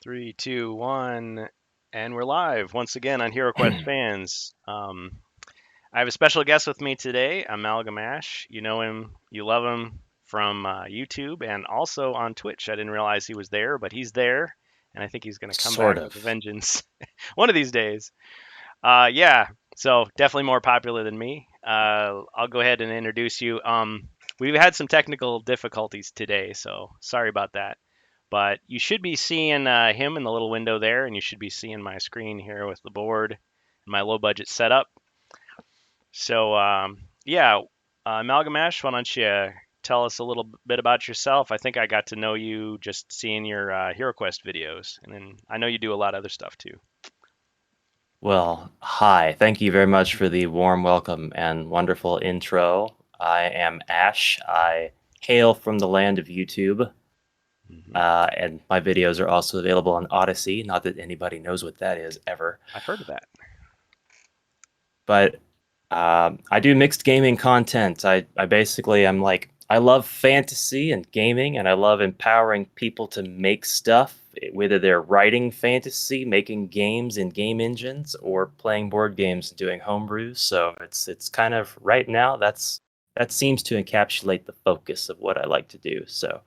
Three, two, one, and we're live once again on HeroQuestFans. I have a special guest with me today, Amalgamash. You know him, you love him from YouTube and also on Twitch. I didn't realize he was there, but he's there, and I think he's going to come Sort back with a of. vengeance one of these days. Yeah, so definitely more popular than me. I'll go ahead and introduce you. We've had some technical difficulties today, so sorry about that. But you should be seeing him in the little window there, and you should be seeing my screen here with the board and my low budget setup. So, yeah, Amalgamash, why don't you tell us a little bit about yourself? I think I got to know you just seeing your HeroQuest videos, and then I know you do a lot of other stuff too. Well, hi. Thank you very much for the warm welcome and wonderful intro. I am Ash. I hail from the land of YouTube, Hmm. and my videos are also available on Odyssey. Not that anybody knows what that is ever, I've heard of that. but I do mixed gaming content. I basically I'm like I love fantasy and gaming, and I love empowering people to make stuff, whether they're writing fantasy, making games in game engines, or playing board games and doing homebrews. So it's kind of right now that seems to encapsulate the focus of what I like to do. So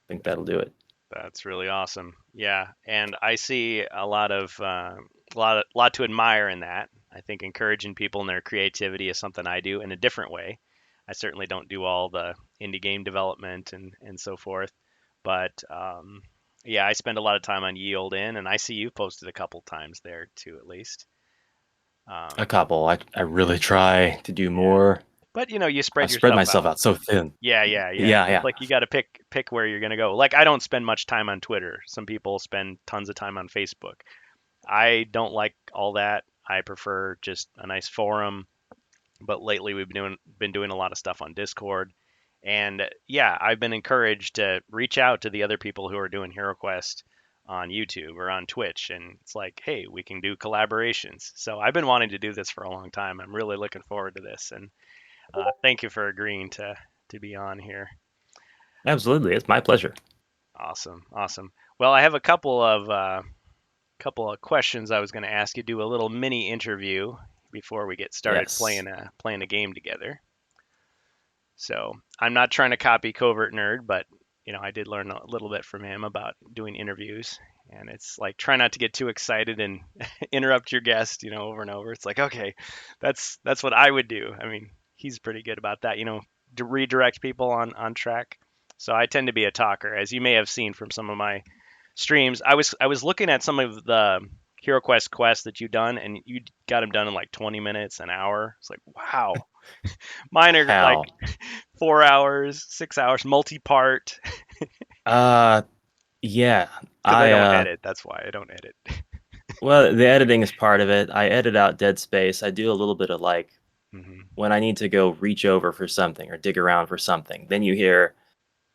I think that'll do it. That's really awesome. Yeah, and I see a lot to admire in that. I think encouraging people in their creativity is something I do in a different way. I certainly don't do all the indie game development and so forth, but yeah, I spend a lot of time on Ye Olde Inn, and I see you posted a couple times there too, at least. A Um, couple. I really try to do yeah, more. but you I've spread spread yourself myself out. out so thin. Yeah, yeah, yeah. Yeah, It's yeah. like you got to pick where you're gonna go. Like I don't spend much time on Twitter. Some people spend tons of time on Facebook. I don't like all that. I prefer just a nice forum. But lately we've been doing a lot of stuff on Discord. And yeah, I've been encouraged to reach out to the other people who are doing HeroQuest on YouTube or on Twitch. And it's like, hey, we can do collaborations. So I've been wanting to do this for a long time. I'm really looking forward to this. And thank you for agreeing to be on here. Absolutely. It's my pleasure. Awesome, awesome. Well, I have a couple of questions I was going to ask you. Do a little mini interview before we get started Yes. playing a game together. So I'm not trying to copy Covert Nerd, but I did learn a little bit from him about doing interviews. And it's like try not to get too excited and interrupt your guest, over and over. It's like, okay, that's what I would do. I mean, he's pretty good about that, to redirect people on track. So I tend to be a talker, as you may have seen from some of my streams. I was looking at some of the HeroQuest quests that you've done, and you got them done in like 20 minutes, an hour. It's like, wow. Mine are like How? 4 hours, 6 hours, multi-part. Uh, yeah. Because I I don't edit. That's why I don't edit. well, the editing is part of it. I edit out dead space. I do a little bit of like Hmm. when I need to go reach over for something or dig around for something. Then you hear,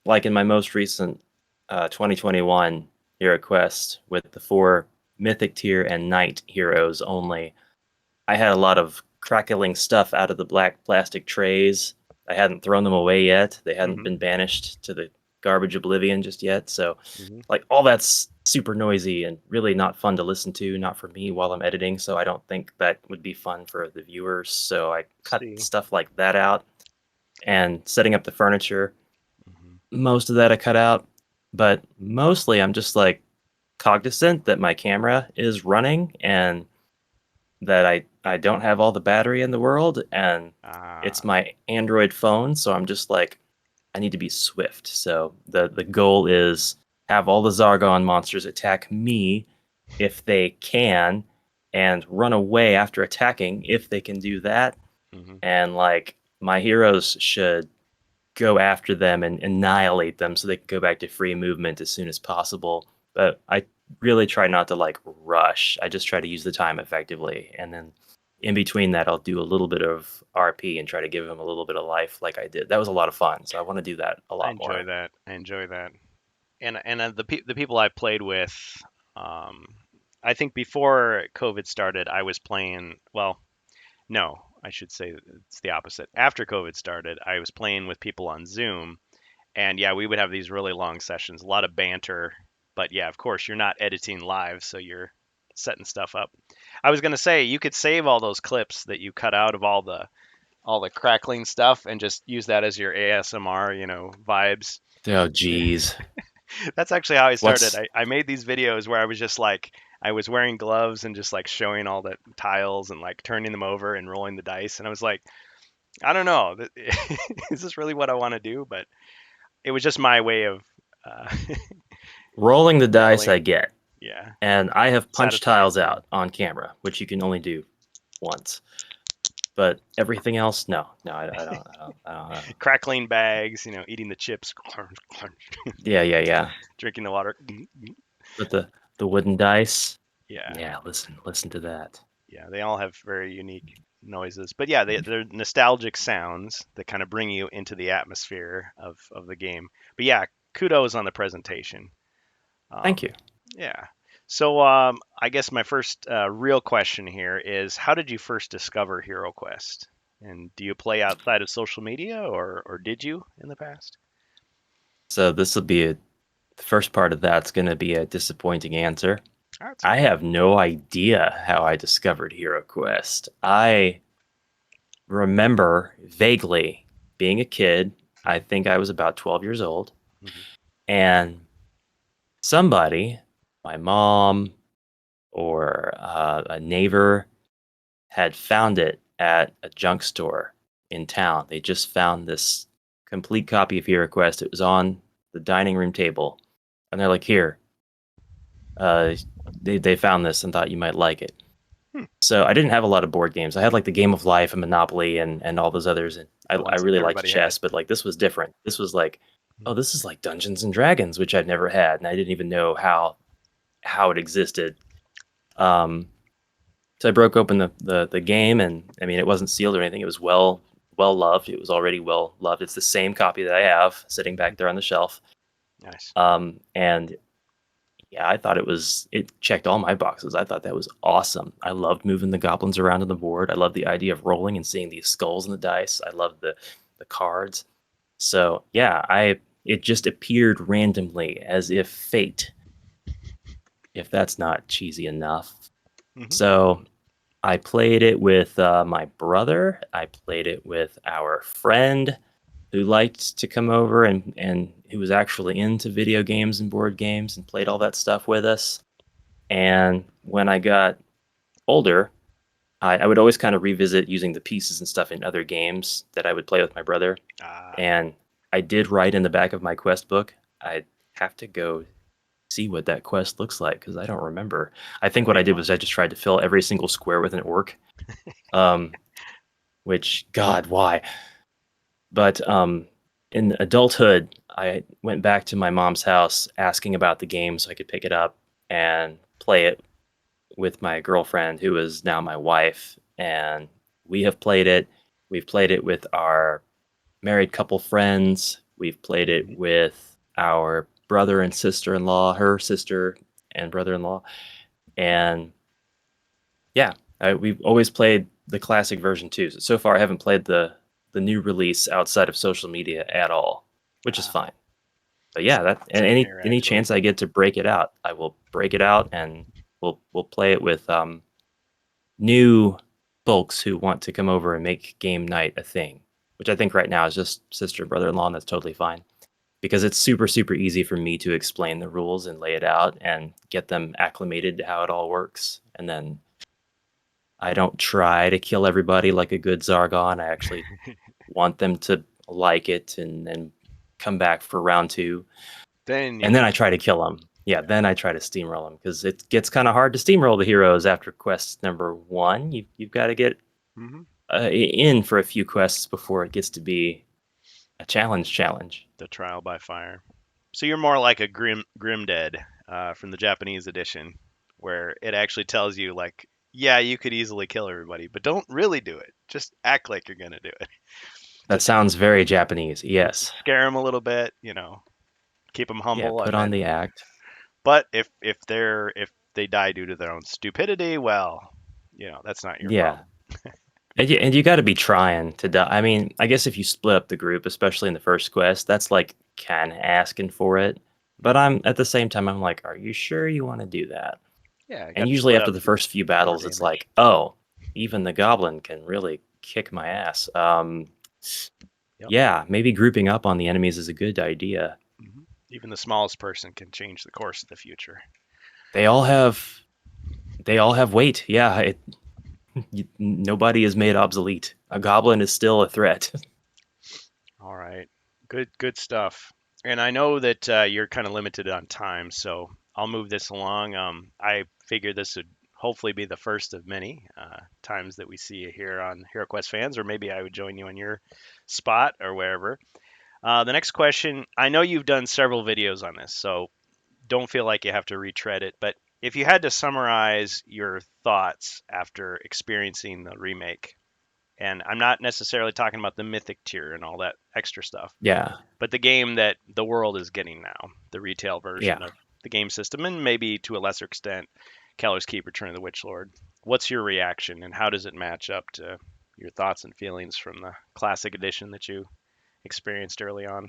like in my most recent 2021 Hero Quest with the four Mythic tier and Knight heroes only, I had a lot of crackling stuff out of the black plastic trays. I hadn't thrown them away yet. They hadn't Hmm. been banished to the garbage oblivion just yet. So, Hmm. like, all that's super noisy and really not fun to listen to, not for me while I'm editing. So, I don't think that would be fun for the viewers. So, I cut See. stuff like that out and setting up the furniture. Hmm. Most of that I cut out, but mostly I'm just like cognizant that my camera is running and that I don't have all the battery in the world, and it's Ah, my Android phone, so I'm just like I need to be swift. So the goal is have all the Zargon monsters attack me if they can, and run away after attacking if they can do that. hmm. And like my heroes should go after them and annihilate them so they can go back to free movement as soon as possible. But I really try not to like rush. I just try to use the time effectively. And then in between that, I'll do a little bit of RP and try to give him a little bit of life like I did. That was a lot of fun. So I want to do that a I lot enjoy more. that. I enjoy that. And the people I played with, um, I think before COVID started, I was playing. Well, no, I should say it's the opposite. After COVID started, I was playing with people on Zoom, And yeah, we would have these really long sessions, a lot of banter. But yeah, of course, you're not editing live, so you're setting stuff up. I was gonna say you could save all those clips that you cut out of all the crackling stuff and just use that as your ASMR, vibes. Oh, geez. That's actually how I started. What's I made these videos where I was just like, I was wearing gloves and just like showing all the tiles and like turning them over and rolling the dice. And I was like, I don't know, is this really what I want to do? But it was just my way of uh, rolling the dice? I rolling. get, Yeah, and I have punched satisfying tiles for me. out on camera, which you can only do once. But everything else, no, no, I don't. Crackling bags, eating the chips, Yeah, yeah, yeah. drinking the water. But the wooden dice, Yeah, yeah. Listen to that. yeah, they all have very unique noises. But yeah, they're nostalgic sounds that kind of bring you into the atmosphere of the game. But yeah, kudos on the presentation. Thank you. Um, yeah. So I guess my first real question here is, how did you first discover HeroQuest? And do you play outside of social media, or did you in the past? So this will be the first part of that's going to be a disappointing answer. Oh, it's I okay. have no idea how I discovered HeroQuest. I remember vaguely being a kid. I think I was about 12 years old, Hmm. and somebody, my mom or a neighbor, had found it at a junk store in town. They just found this complete copy of HeroQuest. It was on the dining room table, and they're like, "Here, uh, they found this and thought you might like it." Hmm. So I didn't have a lot of board games. I had like the Game of Life and Monopoly and all those others. And The I ones really liked everybody had. chess, but like this was different. This was like, Hmm. oh, this is like Dungeons and Dragons, which I'd never had, and I didn't even know how it existed. Um, so I broke open the game, and I mean, it wasn't sealed or anything. It was well loved. It was already well loved. It's the same copy that I have sitting back there on the shelf. Nice. And yeah, I thought it checked all my boxes. I thought that was awesome. I loved moving the goblins around on the board. I loved the idea of rolling and seeing these skulls in the dice. I loved the cards. So yeah, I it just appeared randomly as if fate, if that's not cheesy enough. Hmm. So I played it with my brother. I played it with our friend who liked to come over and who was actually into video games and board games and played all that stuff with us. And when I got older, I would always kind of revisit using the pieces and stuff in other games that I would play with my brother. Ah, And I did write in the back of my quest book. I'd have to go see what that quest looks like because I don't remember. I think that'd what be I did was fun. I just tried to fill every single square with an orc. Um, which God, why? But in adulthood, I went back to my mom's house asking about the game so I could pick it up and play it with my girlfriend, who is now my wife. And we have played it. We've played it with our married couple friends. We've played it Hmm. with our brother and sister in law, her sister and brother in law. And yeah, we've always played the classic version too. So far, I haven't played the new release outside of social media at all, which is Ah, fine. But yeah, that and same any here any actually. chance I get to break it out, I will break it out, and we'll play it with new folks who want to come over and make game night a thing. Which I think right now is just sister and brother-in-law, and that's totally fine because it's super easy for me to explain the rules and lay it out and get them acclimated to how it all works, and then I don't try to kill everybody like a good Zargon. I actually want them to like it and come back for round two. Then you And then can I try kill to them. kill them. Yeah, Yeah. then I try to steamroll them because it gets kind of hard to steamroll the heroes after quest number one. You've got to get Hmm. in for a few quests before it gets to be a challenge. The trial by fire. So you're more like a Grim Dead from the Japanese edition, where it actually tells you like, yeah, you could easily kill everybody, but don't really do it. Just act like you're gonna do it. That Just sounds very Japanese. Yes. scare them a little bit, keep them Yeah, humble, put and on then. the act. But if they die due to their own stupidity, well, that's not your Yeah. problem. And you got to be trying to die. I mean, I guess if you split up the group, especially in the first quest, that's like kind of asking for it. But Hmm. I'm at the same time, I'm like, are you sure you want to do that? Yeah, And got to usually split after up the to first few do more battles, it's damage. like, oh, even the goblin can really kick my ass. Yep. Yeah, maybe grouping up on the enemies is a good idea. Hmm. Even the smallest person can change the course of the future. They all have they all have weight. Yeah, nobody is made obsolete. A goblin is still a threat. All right. Good stuff. And I know that you're kind of limited on time, so I'll move this along. I figure this would hopefully be the first of many times that we see you here on HeroQuest Fans, or maybe I would join you on your spot or wherever. The next question, I know you've done several videos on this, so don't feel like you have to retread it, but if you had to summarize your thoughts after experiencing the remake, and I'm not necessarily talking about the mythic tier and all that extra stuff, Yeah, but the game that the world is getting now, the retail version yeah. of the game system, and maybe to a lesser extent, Keller's Keep: Return of the Witch Lord. What's your reaction, and how does it match up to your thoughts and feelings from the classic edition that you experienced early on?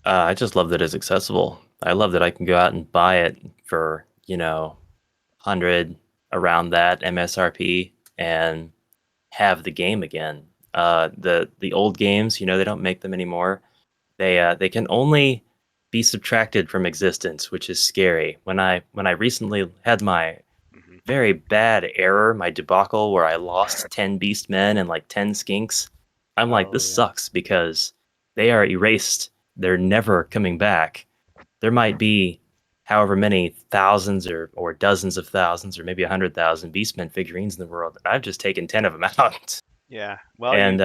I just love that it's accessible. I love that I can go out and buy it for 100 around that MSRP and have the game again. The old games, they don't make them anymore. They can only be subtracted from existence, which is scary. When I recently had my Hmm. very bad error, my debacle where I lost 10 beast men and like 10 skinks, I'm like, Oh this yeah, sucks because they are erased. They're never coming back. There might be however many thousands or dozens of thousands or maybe 100,000 Beastmen figurines in the world. I've just taken 10 of them out. yeah. Well, And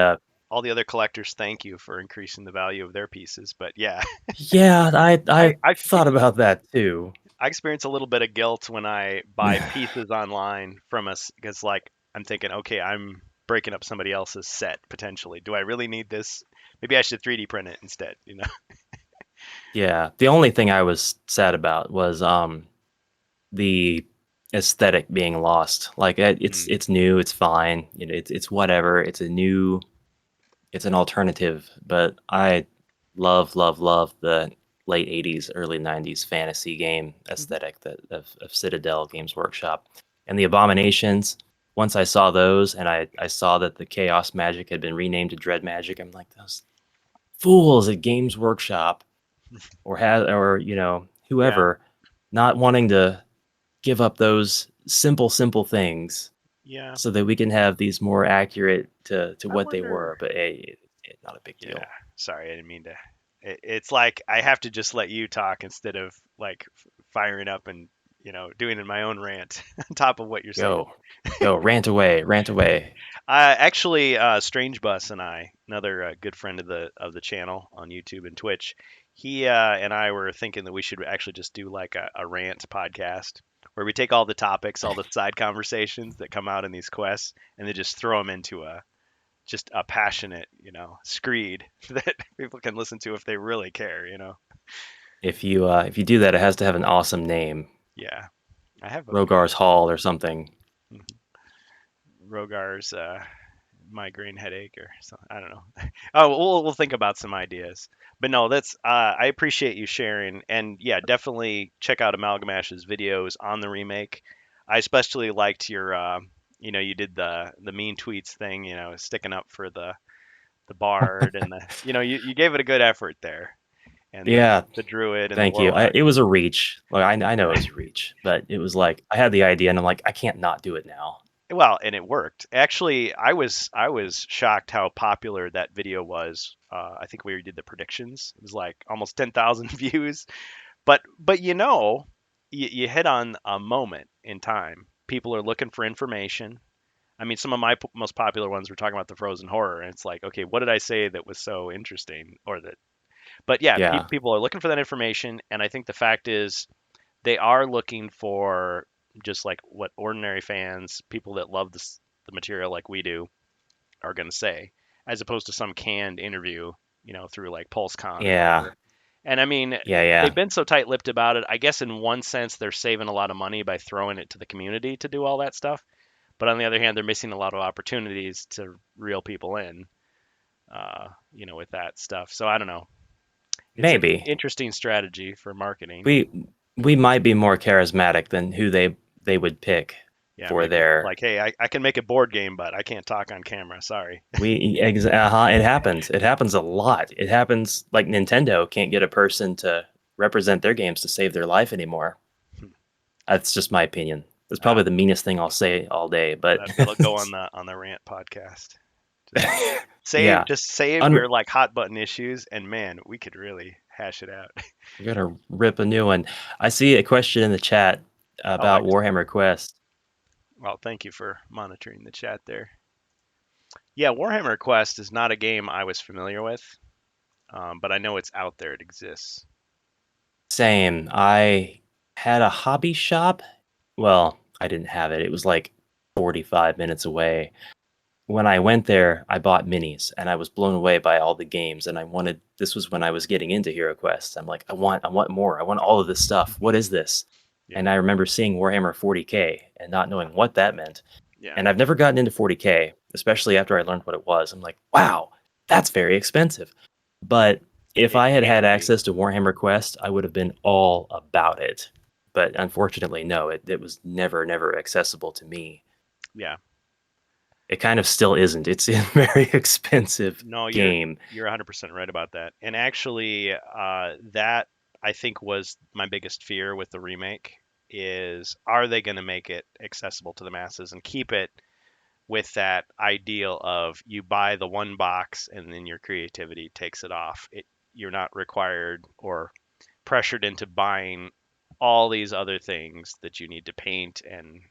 all the other collectors thank you for increasing the value of their pieces, but yeah, yeah, I I thought about that too. I experience a little bit of guilt when I buy pieces online from us because, like, I'm thinking, okay, I'm breaking up somebody else's set potentially. Do I really need this? Maybe I should 3D print it instead, you know? Yeah, the only thing I was sad about was the aesthetic being lost. Like it's Mm, it's new, it's fine, it's whatever. It's an alternative, but I love the late 80s, early 90s fantasy game mhm. aesthetic of Citadel Games Workshop. And the Abominations, once I saw those and I saw that the Chaos Magic had been renamed to Dread Magic, I'm like, those fools at Games Workshop or Yeah, whoever not wanting to give up those simple things yeah. so that we can have these more accurate to I what they wonder. were. But hey, not a big Yeah, deal. sorry, I didn't mean to. It's like I have to just let you talk instead of like firing up and doing in my own rant on top of what you're saying. Go, go, rant away, rant away. Actually, Strange Bus and I, another good friend of the channel on YouTube and Twitch, he and I were thinking that we should actually just do like a rant podcast where we take all the topics, all the side conversations that come out in these quests, and then just throw them into a just a passionate, screed that people can listen to if they really care. If you do that, it has to have an awesome name, Yeah, I have a few. Rogar's Hall or something. Mhm. Rogar's migraine headache or something. I don't know. Oh, we'll think about some ideas. But no, that's I appreciate you sharing, and yeah, definitely check out Amalgamash's videos on the remake. I especially liked your you did the mean tweets thing, sticking up for the bard and you gave it a good effort there, and Yeah, the druid and the thank you. warlock. It was a reach. Like I know it Yeah. was a reach, but it was like I had the idea, and I'm like, I can't not do it now. Well, and it worked. Actually, I was shocked how popular that video was. I think we did the predictions. It was like almost 10,000 views. But you hit on a moment in time. People are looking for information. I mean, some of my most popular ones were talking about the frozen horror, and it's like, okay, what did I say that was so interesting, or that? But yeah, Yeah, people are looking for that information, and I think the fact is they are looking for just like what ordinary fans, people that love the material like we do, are going to say, as opposed to some canned interview, through like PulseCon or yeah, whatever. And I mean, yeah. they've been so tight-lipped about it. I guess in one sense they're saving a lot of money by throwing it to the community to do all that stuff. But on the other hand, they're missing a lot of opportunities to reel people in, with that stuff. So I don't know. It's an Maybe interesting strategy for marketing. we might be more charismatic than who they would pick Yeah, for maybe their like, hey, I can make a board game, but I can't talk on camera. Sorry. it happens. It happens a lot. It happens like Nintendo can't get a person to represent their games to save their life anymore. That's just my opinion. That's Uh, probably the meanest thing I'll say all day, but that'll go on the rant podcast. Just yeah. just save Un- your like hot button issues, and man, we could really hash it out. we gotta rip a new one. I see a question in the chat Oh, about Warhammer Quest. well, thank you for monitoring the chat there. Yeah, Warhammer Quest is not a game I was familiar with, but I know it's out there. It exists. Same. I had a hobby shop. Well, I didn't have it. It was like 45 minutes away. When I went there, I bought minis and I was blown away by all the games and I wanted this was when I was getting into HeroQuest. I'm like, I want more. I want all of this stuff. What is this? Yeah, And I remember seeing Warhammer 40K and not knowing what that meant. yeah. And I've never gotten into 40K, especially after I learned what it was. I'm like, wow, that's very expensive. But if It I had had can be. access to Warhammer Quest, I would have been all about it. But unfortunately, no, it was never accessible to me. Yeah. It kind of still isn't. It's a very expensive No, game. you're 100% right about that. And actually, that I think was my biggest fear with the remake is are they going to make it accessible to the masses and keep it with that ideal of you buy the one box and then your creativity takes it off. You're not required or pressured into buying all these other things that you need to paint and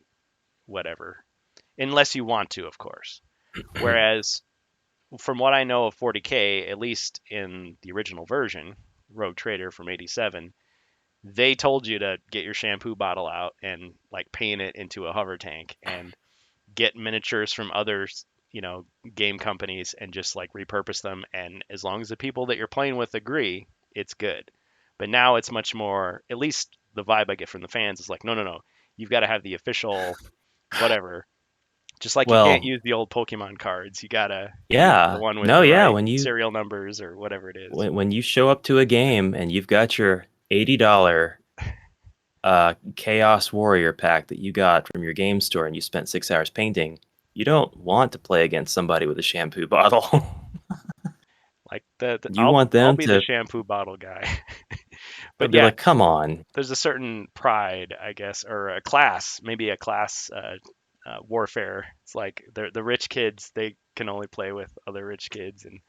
whatever, unless you want to, of course. Whereas from what I know of 40K, at least in the original version, Rogue Trader from '87, they told you to get your shampoo bottle out and like paint it into a hover tank and get miniatures from other, you know, game companies and just like repurpose them. And as long as the people that you're playing with agree, it's good. But now it's much more, at least the vibe I get from the fans is like, no, no, no, you've got to have the official whatever. Just like you can't Well, use the old Pokemon cards, you gotta use the yeah. one with No, the yeah, right serial numbers or whatever it is. when you show up to a game and you've got your $80 Chaos Warrior pack that you got from your game store and you spent 6 hours painting, you don't want to play against somebody with a shampoo bottle. Like You want I'll them be the to shampoo bottle guy. they'll But be yeah, like, "Come on." there's a certain pride, I guess, or a class, maybe a class warfare. It's like the rich kids, they can only play with other rich kids, and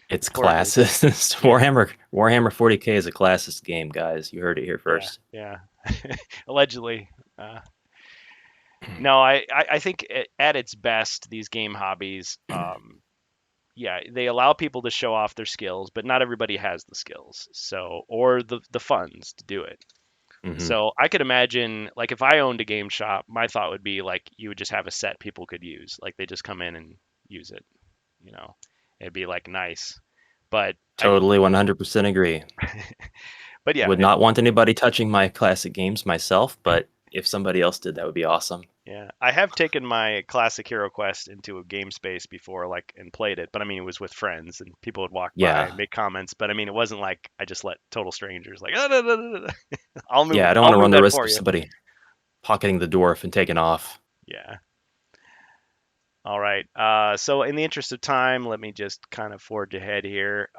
the It's poor kids. classist. Yeah, Warhammer 40K is a classist game, guys. You heard it here yeah, first. yeah. Allegedly. No, I think at its best, these game hobbies, yeah, they allow people to show off their skills, but not everybody has the skills, so or the funds to do it. Hmm. So I could imagine, like, if I owned a game shop, my thought would be like you would just have a set people could use, like they just come in and use it, you know, it'd be like nice, but I, Totally 100% agree. but yeah, Would not want anybody touching my classic games myself, but if somebody else did, that would be awesome. yeah, I have taken my classic Hero Quest into a game space before, like, and played it, but I mean, it was with friends and people would walk by and Yeah. make comments, but I mean, it wasn't like I just let total strangers like, Yeah, I don't want I'll to move run the that risk for of you. somebody pocketing the dwarf and taking off. Yeah. All right. So in the interest of time, let me just kind of forge ahead here.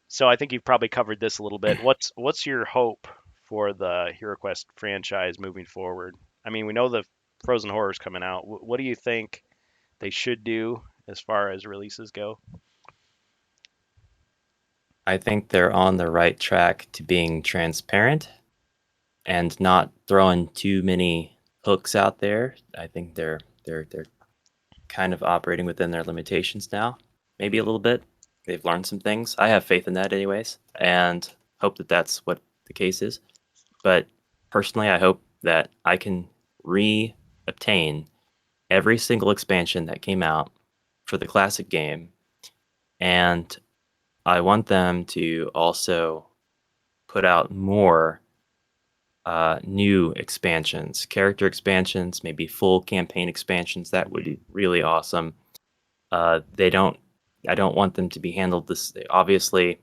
So I think you've probably covered this a little bit. What's your hope for the HeroQuest franchise moving forward? I mean, we know the Frozen Horror's coming out. What do you think they should do as far as releases go? I think they're on the right track to being transparent and not throwing too many hooks out there. I think they're kind of operating within their limitations now. Maybe a little bit. They've learned some things. I have faith in that, anyways, and hope that that's what the case is. But personally, I hope that I can re-obtain every single expansion that came out for the classic game, and I want them to also put out more new expansions, character expansions, maybe full campaign expansions. That would Hmm. be really awesome. They don't. I don't want them to be handled this. Obviously,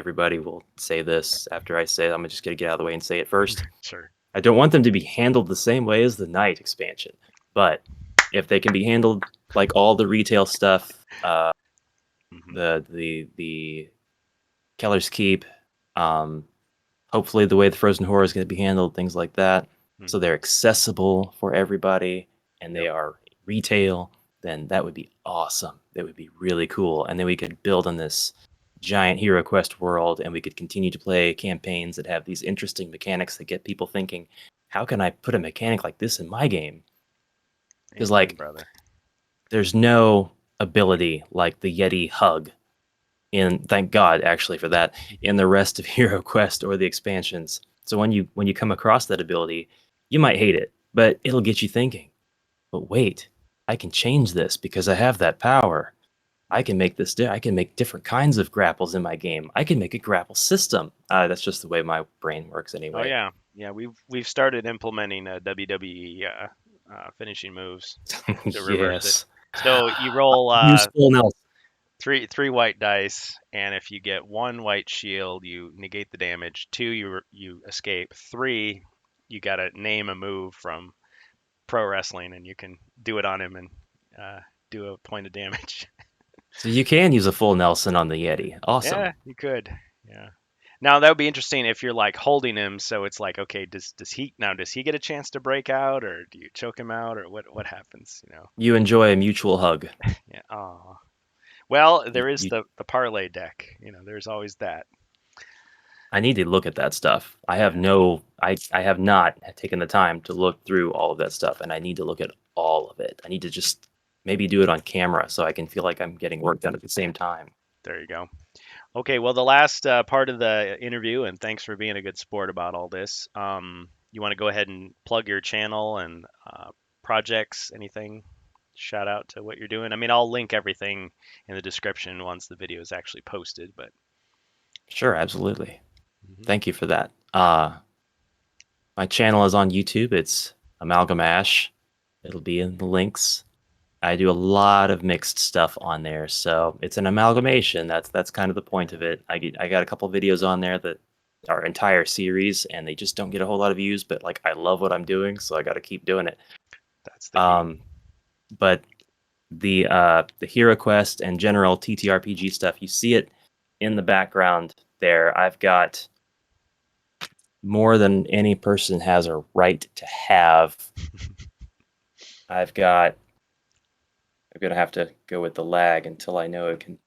everybody will say this after I say it. I'm just gonna get out of the way and say it first. Sure. I don't want them to be handled the same way as the Night expansion, but if they can be handled like all the retail stuff, Hmm. the Keller's Keep, um, hopefully the way the Frozen Horror is going to be handled, things like that, so Hmm. they're accessible for everybody and they Yep. are retail, then that would be awesome. That would be really cool, and then we could build on this giant HeroQuest world, and we could continue to play campaigns that have these interesting mechanics that get people thinking, how can I put a mechanic like this in my game? Because Amen, like brother. there's no ability like the Yeti hug in, thank God actually for that, in the rest of HeroQuest or the expansions. So when you come across that ability, you might hate it, but it'll get you thinking. But wait, I can change this because I have that power. I can make this. I can make different kinds of grapples in my game. I can make a grapple system. That's just the way my brain works, Oh anyway. yeah, yeah. We've started implementing WWE finishing moves to reverse it. Yes. So you roll Useful else. three white dice, and if you get one white shield, you negate the damage. Two, you escape. Three, you gotta name a move from pro wrestling, and you can do it on him and uh, do a point of damage. So you can use a full Nelson on the Yeti. Awesome. Yeah, you could. Yeah. Now that would be interesting if you're like holding him, so it's like, okay, does he get a chance to break out, or do you choke him out, or what happens? You know? You enjoy a mutual hug. Yeah. Oh. Well, You, there is you the parlay deck. You know, there's always that. I need to look at that stuff. Yeah. I have not taken the time to look through all of that stuff, and I need to look at all of it. I need to just maybe do it on camera so I can feel like I'm getting work done at the same time. There you go. Okay. Well, the last part of the interview, and thanks for being a good sport about all this. You want to go ahead and plug your channel and projects, anything? Shout out to what you're doing. I mean, I'll link everything in the description once the video is actually posted, but Sure, absolutely. mhm. Thank you for that. My channel is on YouTube. It's Amalgamash. It'll be in the links. I do a lot of mixed stuff on there, so it's an amalgamation. That's kind of the point of it. I got a couple videos on there that are entire series, and they just don't get a whole lot of views. But like, I love what I'm doing, so I got to keep doing it. That's the key. Um, but the HeroQuest and general TTRPG stuff, you see it in the background there. I've got more than any person has a right to have. I've got. I'm gonna have to go with the lag until I know I can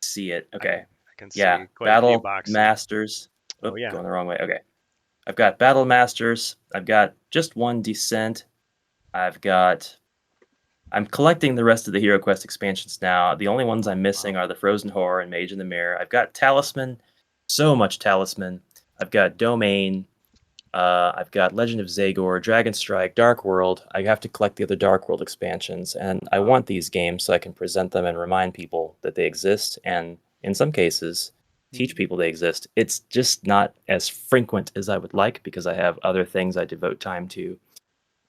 see it. I, Okay. I can Yeah, see quite a few Battle boxes. Masters. Oh Oop, yeah. going the wrong way. Okay. I've got Battle Masters. I've got just one Descent. I've got. I'm collecting the rest of the HeroQuest expansions now. The only ones I'm missing Wow. are the Frozen Horror and Mage in the Mirror. I've got Talisman, so much Talisman. I've got Domain. I've got Legend of Zagor, Dragon Strike, Dark World. I have to collect the other Dark World expansions, and I Wow. want these games so I can present them and remind people that they exist, and in some cases, teach Mhm. people they exist. It's just not as frequent as I would like because I have other things I devote time to.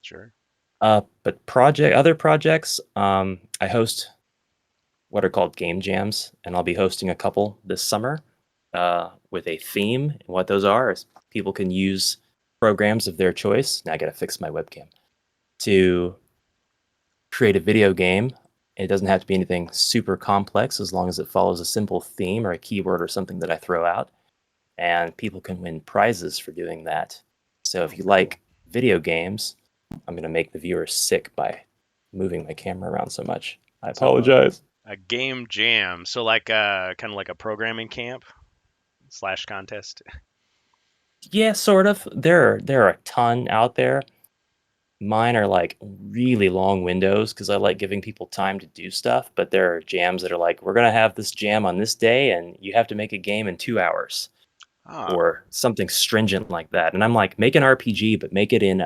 Sure. But other projects, I host what are called game jams, and I'll be hosting a couple this summer with a theme. And what those are is people can use programs of their choice. Now I got to fix my webcam to create a video game. It doesn't have to be anything super complex as long as it follows a simple theme or a keyword or something that I throw out. And people can win prizes for doing that. So if Oh, you cool. like video games, I'm going to make the viewers sick by moving my camera around so much. I So apologize. a game jam. So like kind of like a programming camp slash contest. Yeah, sort of. There are a ton out there. Mine are like really long windows because I like giving people time to do stuff. But there are jams that are like, we're gonna have this jam on this day, and you have to make a game in 2 hours Ah, or something stringent like that. And I'm like, make an RPG, but make it in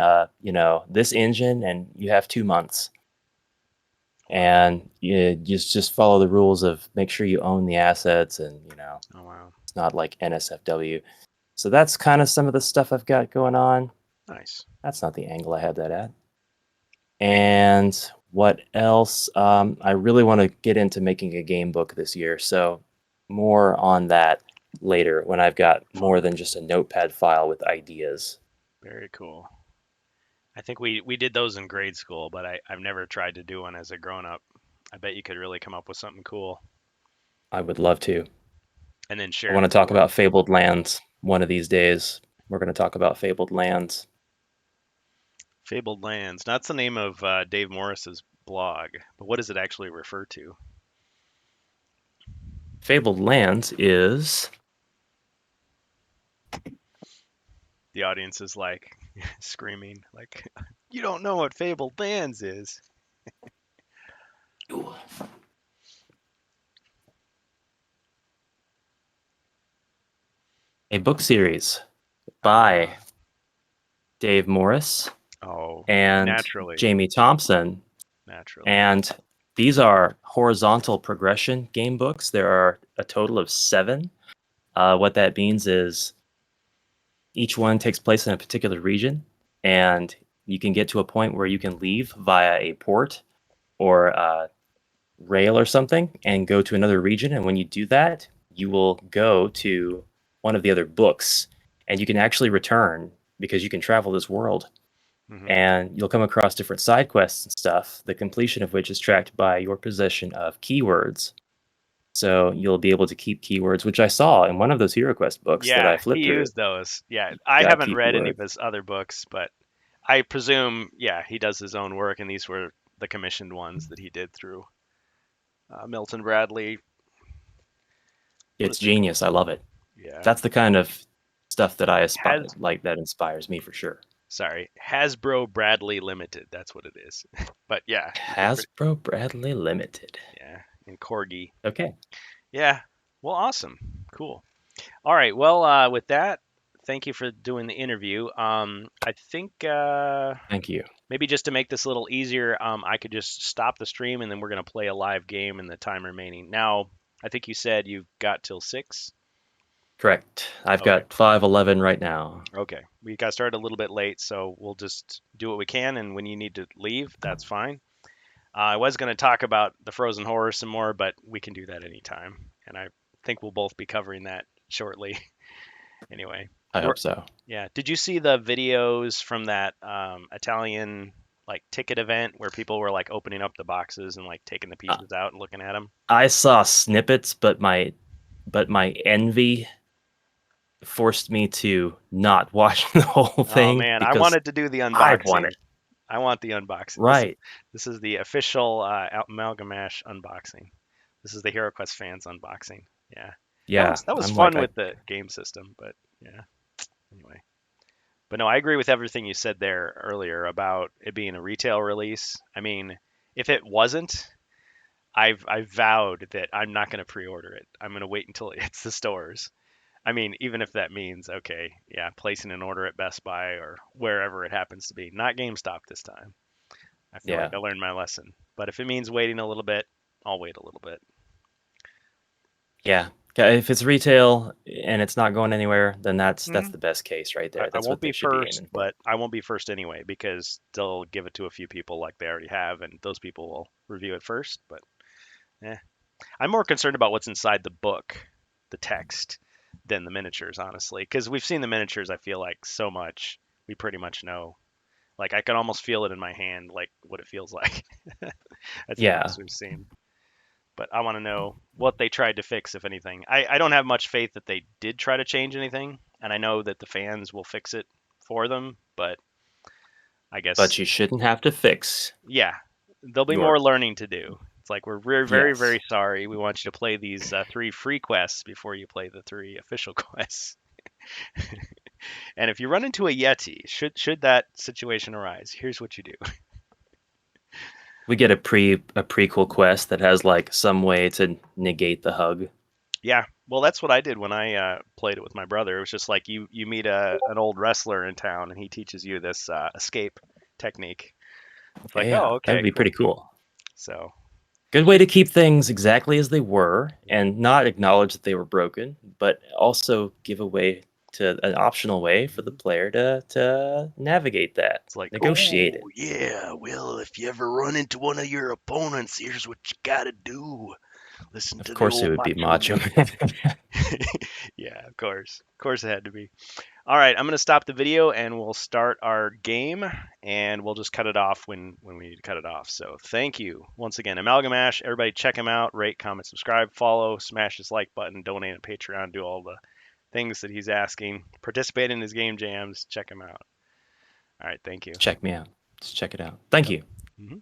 this engine, and you have 2 months. wow. And you just follow the rules of make sure you own the assets, and Oh wow. it's not like NSFW. So that's kind of some of the stuff I've got going on. Nice. That's not the angle I had that at. And what else? I really want to get into making a game book this year, so more on that later when I've got more than just a notepad file with ideas. Very cool. I think we did those in grade school, but I've never tried to do one as a grown up. I bet you could really come up with something cool I would love to. and then I share it want to with the talk about world. Fabled Lands one of these days. We're going to talk about Fabled Lands. Fabled Lands. That's the name of Dave Morris's blog, but what does it actually refer to? Fabled Lands is The audience is like screaming, like, "You don't know what Fabled Lands is." a book series by Ah, Dave Morris oh, and naturally, Jamie Thompson. naturally. And these are horizontal progression game books. There are a total of 7. What that means is each one takes place in a particular region, and you can get to a point where you can leave via a port or rail or something and go to another region. And when you do that, you will go to one of the other books, and you can actually return because you can travel this world. Hmm. And you'll come across different side quests and stuff, the completion of which is tracked by your possession of keywords. So you'll be able to keep keywords, which I saw in one of those HeroQuest books that Yeah, I he flipped through. used those. Yeah, You I gotta haven't keep read any of words. his other books, but I presume, yeah, he does his own work, and these were the commissioned ones that he did through Milton Bradley. What It's is it called? genius. I love it. Yeah, That's the kind of stuff that I aspire Has like that inspires me for sure. sorry, Hasbro Bradley Limited. That's what it is. But yeah, he did pretty. Hasbro Bradley Limited. Yeah, and Corgi. Okay. Yeah. Well, awesome. Cool. All right. Well, with that, thank you for doing the interview. I think Thank you. maybe just to make this a little easier, I could just stop the stream and then we're gonna play a live game in the time remaining. Now, I think you said you've got till 6. Correct. I've Okay. got 511 right now. Okay. We got started a little bit late, so we'll just do what we can, and when you need to leave, that's fine. I was going to talk about the Frozen Horror some more, but we can do that anytime. And I think we'll both be covering that shortly. Anyway, I we're hope so. yeah. Did you see the videos from that Italian like ticket event where people were like opening up the boxes and like taking the Uh, pieces out and looking at them? I saw snippets, but my envy forced me to not watch the whole Oh thing man, I because wanted to do the I want unboxing. it. I want the unboxing. Right. This is the official Amalgamash unboxing. This is the HeroQuest fans unboxing. Yeah, Yeah. that was I'm like fun I with the game system, but yeah. Anyway, but no, I agree with everything you said there earlier about it being a retail release. I mean, if it wasn't, I've vowed that I'm not going to pre-order it. I'm going to wait until it hits the stores. I mean, even if that means okay, yeah, placing an order at Best Buy or wherever it happens to be, not GameStop this time. I feel like yeah. I learned my lesson. But if it means waiting a little bit, I'll wait a little bit. Yeah. If it's retail and it's not going anywhere, then that's Hmm. the best case right I, there. I That's won't what be they should be first, aiming for. but I won't be first anyway because they'll give it to a few people like they already have, and those people will review it first. But eh. I'm more concerned about what's inside the book, the text, than the miniatures, honestly. Because we've seen the miniatures, I feel like so much, we pretty much know. Like I can almost feel it in my hand, like what it feels like. That's the Yeah. most we've seen. But I want to know what they tried to fix, if anything. I don't have much faith that they did try to change anything, and I know that the fans will fix it for them, but I But guess, you shouldn't have to fix yeah, there'll be more your learning to do. It's like we're very, very, yes. very sorry. We want you to play these 3 free quests before you play the 3 official quests. And if you run into a Yeti, should that situation arise, here's what you do. We get a prequel quest that has like some way to negate the hug. Yeah, well, that's what I did when I played it with my brother. It was just like you meet an old wrestler in town, and he teaches you this escape technique. It's like, Yeah, oh, that would okay, be cool. pretty cool. So, Good way to keep things exactly as they were and not acknowledge that they were broken, but also give a way to an optional way for the mhm. player to navigate that, It's like, negotiate oh it. yeah, well, if you ever run into one of your opponents, here's what you gotta do. Listen Of to the course, it old would be Macho Macho Man. Man. Yeah, of course. Of course it had to be. All right, I'm going to stop the video and we'll start our game and we'll just cut it off when we need to cut it off. So thank you once again, Amalgamash. Everybody check him out. Rate, comment, subscribe, follow, smash his like button, donate on Patreon, do all the things that he's asking. Participate in his game jams. Check him out. All right, thank you. Check me out. Just check it out. Thank Yep. you. Mhm.